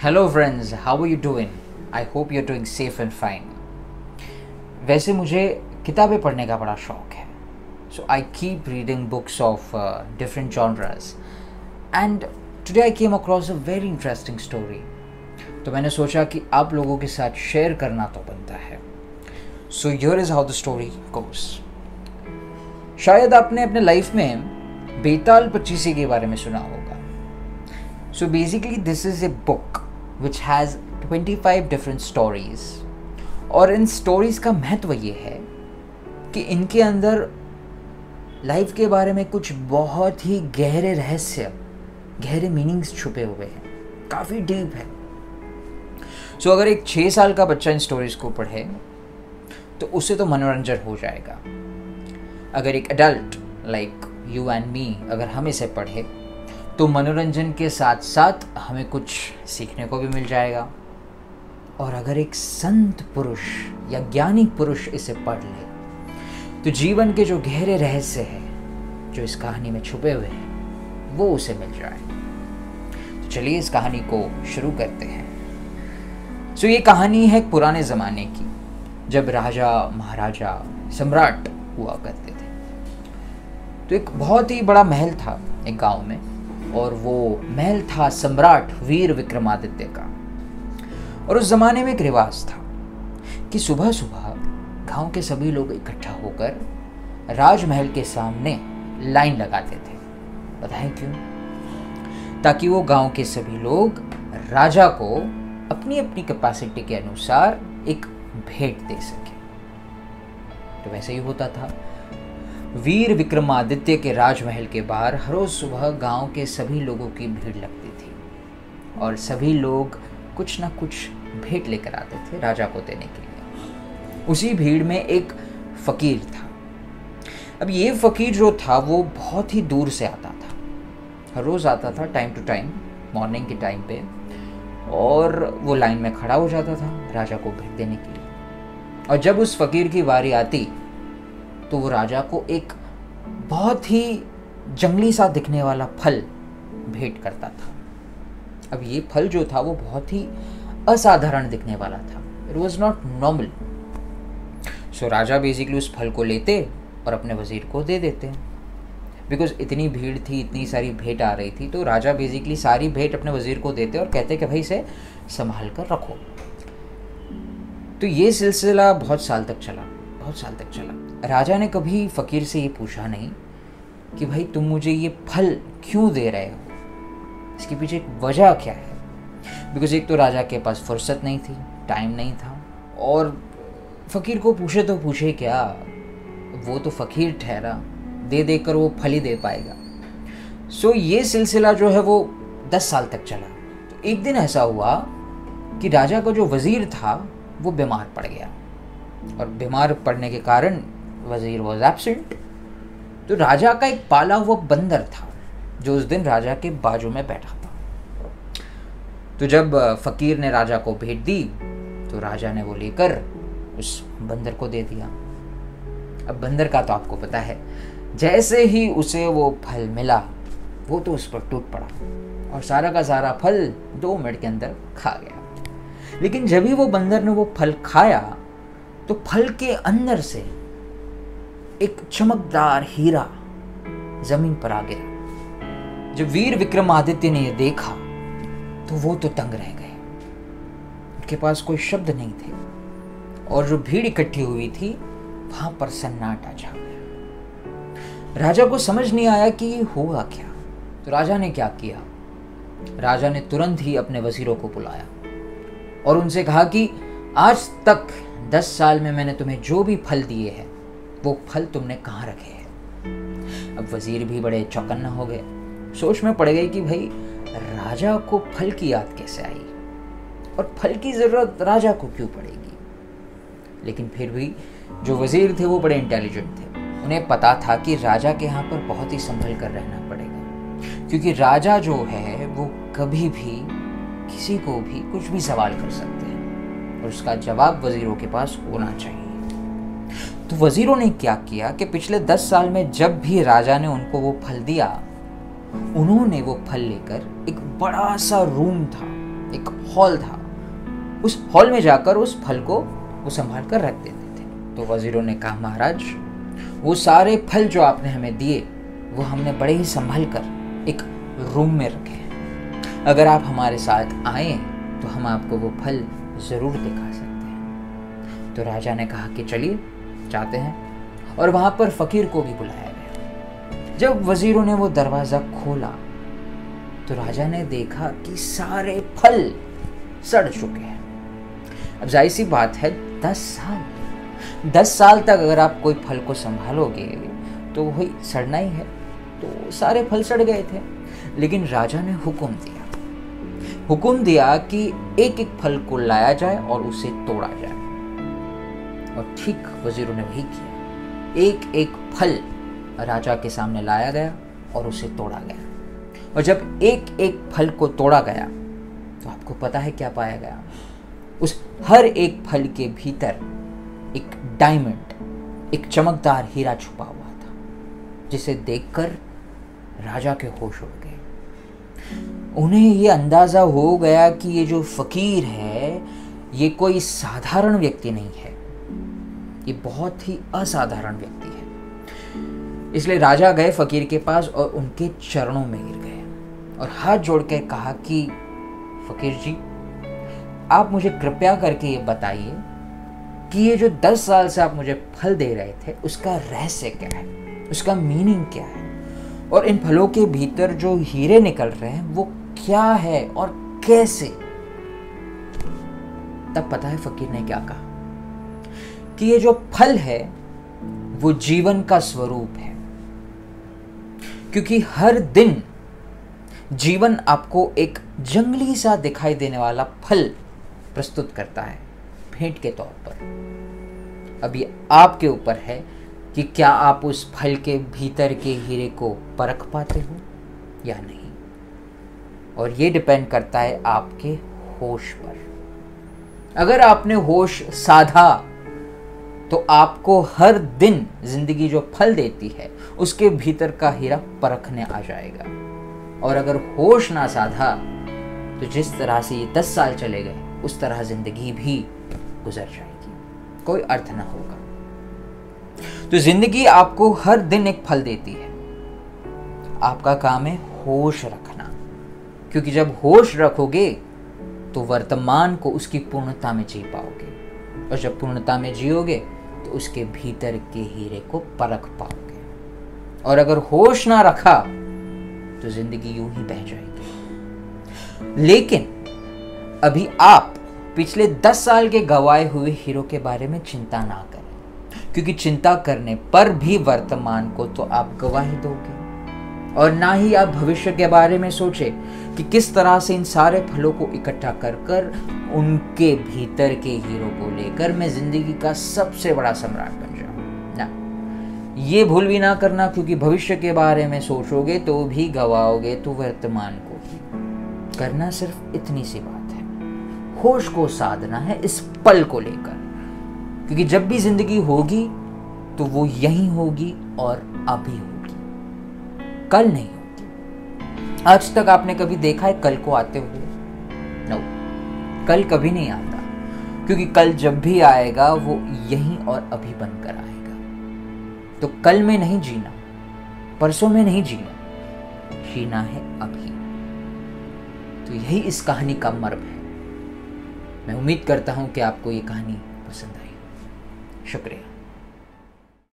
Hello friends, how are you doing? I hope you are doing safe and fine. वैसे मुझे किताबें पढ़ने का बड़ा शौक है, so I keep reading books of different genres and today I came across a very interesting story. तो मैंने सोचा कि आप लोगों के साथ शेयर करना तो बनता है। So here is how the story goes. शायद आपने अपने लाइफ में बेताल पच्चीसी के बारे में सुना होगा। So basically this is a book which has 25 different stories। और इन स्टोरीज का महत्व ये है कि इनके अंदर लाइफ के बारे में कुछ बहुत ही गहरे रहस्य, गहरे मीनिंग्स छुपे हुए हैं, काफ़ी डीप है। सो अगर एक 6 साल का बच्चा इन स्टोरीज को पढ़े तो उससे तो मनोरंजन हो जाएगा। अगर एक adult like you and me अगर हम इसे पढ़े तो मनोरंजन के साथ साथ हमें कुछ सीखने को भी मिल जाएगा। और अगर एक संत पुरुष या ज्ञानी पुरुष इसे पढ़ ले तो जीवन के जो गहरे रहस्य हैं जो इस कहानी में छुपे हुए हैं वो उसे मिल जाए। तो चलिए इस कहानी को शुरू करते हैं। सो ये कहानी है पुराने ज़माने की, जब राजा महाराजा सम्राट हुआ करते थे। तो एक बहुत ही बड़ा महल था एक गांव में, और वो महल था सम्राट वीर विक्रमादित्य का। और उस जमाने में एक रिवाज था कि सुबह सुबह गांव के सभी लोग इकट्ठा होकर राजमहल के सामने लाइन लगाते थे। बताएं क्यों? ताकि वो गांव के सभी लोग राजा को अपनी अपनी कैपेसिटी के अनुसार एक भेंट दे सके। तो वैसे ही होता था। वीर विक्रमादित्य के राजमहल के बाहर हर रोज सुबह गांव के सभी लोगों की भीड़ लगती थी और सभी लोग कुछ ना कुछ भेंट लेकर आते थे राजा को देने के लिए। उसी भीड़ में एक फकीर था। अब ये फकीर जो था वो बहुत ही दूर से आता था, हर रोज आता था टाइम टू टाइम, मॉर्निंग के टाइम पे, और वो लाइन में खड़ा हो जाता था राजा को भेंट देने के लिए। और जब उस फकीर की बारी आती तो वो राजा को एक बहुत ही जंगली सा दिखने वाला फल भेंट करता था। अब ये फल जो था वो बहुत ही असाधारण दिखने वाला था। It was not normal. So Raja basically उस फल को लेते और अपने वजीर को दे देते। बिकॉज इतनी भीड़ थी, इतनी सारी भेंट आ रही थी, तो राजा बेसिकली सारी भेंट अपने वजीर को देते और कहते कि भाई इसे संभाल कर रखो। तो ये सिलसिला बहुत साल तक चला। राजा ने कभी फकीर से ये पूछा नहीं कि भाई तुम मुझे ये फल क्यों दे रहे हो, इसके पीछे एक वजह क्या है। बिकॉज एक तो राजा के पास फुर्सत नहीं थी, टाइम नहीं था, और फकीर को पूछे तो पूछे क्या, वो तो फकीर ठहरा, दे देकर वो फल ही दे पाएगा। सो ये सिलसिला जो है वो 10 साल तक चला। तो एक दिन ऐसा हुआ कि राजा का जो वजीर था वो बीमार पड़ गया, और बीमार पड़ने के कारण वजीर वॉज एब्सेंट। तो राजा का एक पाला हुआ बंदर था जो उस दिन राजा के बाजू में बैठा था। तो जब फकीर ने राजा को भेंट दी तो राजा ने वो लेकर उस बंदर को दे दिया। अब बंदर का तो आपको पता है, जैसे ही उसे वो फल मिला वो तो उस पर टूट पड़ा और सारा का सारा फल 2 मिनट के अंदर खा गया। लेकिन जब ही वो बंदर ने वो फल खाया तो फल के अंदर से एक चमकदार हीरा जमीन पर आ गिरा। जब वीर विक्रमादित्य ने यह देखा तो वो तो दंग रह गए। उनके पास कोई शब्द नहीं थे, और जो भीड़ इकट्ठी हुई थी वहां पर सन्नाटा छा गया। राजा को समझ नहीं आया कि ये हुआ क्या। तो राजा ने क्या किया? राजा ने तुरंत ही अपने वजीरों को बुलाया और उनसे कहा कि आज तक 10 साल में मैंने तुम्हें जो भी फल दिए हैं वो फल तुमने कहाँ रखे हैं। अब वजीर भी बड़े चौकन्ना हो गए, सोच में पड़ गए कि भाई राजा को फल की याद कैसे आई और फल की जरूरत राजा को क्यों पड़ेगी। लेकिन फिर भी जो वजीर थे वो बड़े इंटेलिजेंट थे। उन्हें पता था कि राजा के यहाँ पर बहुत ही संभल कर रहना पड़ेगा, क्योंकि राजा जो है वो कभी भी किसी को भी कुछ भी सवाल कर सकते हैं और उसका जवाब वजीरों के पास होना चाहिए। तो वजीरों ने क्या किया कि पिछले 10 साल में जब भी राजा ने उनको वो फल दिया, उन्होंने वो फल लेकर एक बड़ा सा रूम था, एक हॉल था, उस हॉल में जाकर उस फल को वो संभाल कर रख देते थे। तो वजीरों ने कहा, महाराज वो सारे फल जो आपने हमें दिए वो हमने बड़े ही संभाल कर एक रूम में रखे हैं, अगर आप हमारे साथ आए तो हम आपको वो फल ज़रूर दिखा सकते हैं। तो राजा ने कहा कि चलिए जाते हैं, और वहाँ पर फ़कीर को भी बुलाया गया। जब वजीरों ने वो दरवाज़ा खोला तो राजा ने देखा कि सारे फल सड़ चुके हैं। अब जाहिर सी बात है, 10 साल तक अगर आप कोई फल को संभालोगे तो वही सड़ना ही है। तो सारे फल सड़ गए थे, लेकिन राजा ने हुक्म दिया कि एक एक फल को लाया जाए और उसे तोड़ा जाए। और ठीक वजीरों ने वही किया। एक एक फल राजा के सामने लाया गया और उसे तोड़ा गया। और जब एक एक फल को तोड़ा गया तो आपको पता है क्या पाया गया? उस हर एक फल के भीतर एक डायमंड, एक चमकदार हीरा छुपा हुआ था, जिसे देखकर राजा के होश उड़ गए। उन्हें ये अंदाजा हो गया कि ये जो फकीर है ये कोई साधारण व्यक्ति नहीं है, ये बहुत ही असाधारण व्यक्ति है। इसलिए राजा गए फकीर के पास और उनके चरणों में गिर गए और हाथ जोड़कर कहा कि फकीर जी, आप मुझे कृपया करके ये बताइए कि ये जो 10 साल से आप मुझे फल दे रहे थे उसका रहस्य क्या है, उसका मीनिंग क्या है, और इन फलों के भीतर जो हीरे निकल रहे हैं वो क्या है और कैसे। तब पता है फकीर ने क्या कहा कि ये जो फल है वो जीवन का स्वरूप है, क्योंकि हर दिन जीवन आपको एक जंगली सा दिखाई देने वाला फल प्रस्तुत करता है भेंट के तौर पर। अब ये आपके ऊपर है कि क्या आप उस फल के भीतर के हीरे को परख पाते हो या नहीं, और ये डिपेंड करता है आपके होश पर। अगर आपने होश साधा तो आपको हर दिन जिंदगी जो फल देती है उसके भीतर का हीरा परखने आ जाएगा, और अगर होश ना साधा तो जिस तरह से ये 10 साल चले गए उस तरह जिंदगी भी गुजर जाएगी, कोई अर्थ ना होगा। तो जिंदगी आपको हर दिन एक फल देती है, आपका काम है होश रखना, क्योंकि जब होश रखोगे तो वर्तमान को उसकी पूर्णता में जी पाओगे, और जब पूर्णता में जियोगे तो उसके भीतर के हीरे को परख पाओगे। और अगर होश ना रखा तो जिंदगी यूं ही बह जाएगी। लेकिन अभी आप पिछले 10 साल के गवाए हुए हीरो के बारे में चिंता ना करें, क्योंकि चिंता करने पर भी वर्तमान को तो आप गवा ही दोगे, और ना ही आप भविष्य के बारे में सोचे कि किस तरह से इन सारे फलों को इकट्ठा कर कर उनके भीतर के हीरो को लेकर मैं जिंदगी का सबसे बड़ा सम्राट बन जाऊं। ना, ये भूल भी ना करना, क्योंकि भविष्य के बारे में सोचोगे तो भी गवाओगे तो वर्तमान को ही। करना सिर्फ इतनी सी बात है, होश को साधना है इस पल को लेकर, क्योंकि जब भी जिंदगी होगी तो वो यहीं होगी और अभी होगी, कल नहीं होगी। आज तक आपने कभी देखा है कल को आते हुए? नो, कल कभी नहीं आता, क्योंकि कल जब भी आएगा वो यहीं और अभी बनकर आएगा। तो कल में नहीं जीना, परसों में नहीं जीना है अभी। तो यही इस कहानी का मर्म है। मैं उम्मीद करता हूं कि आपको ये कहानी पसंद आई। शुक्रिया।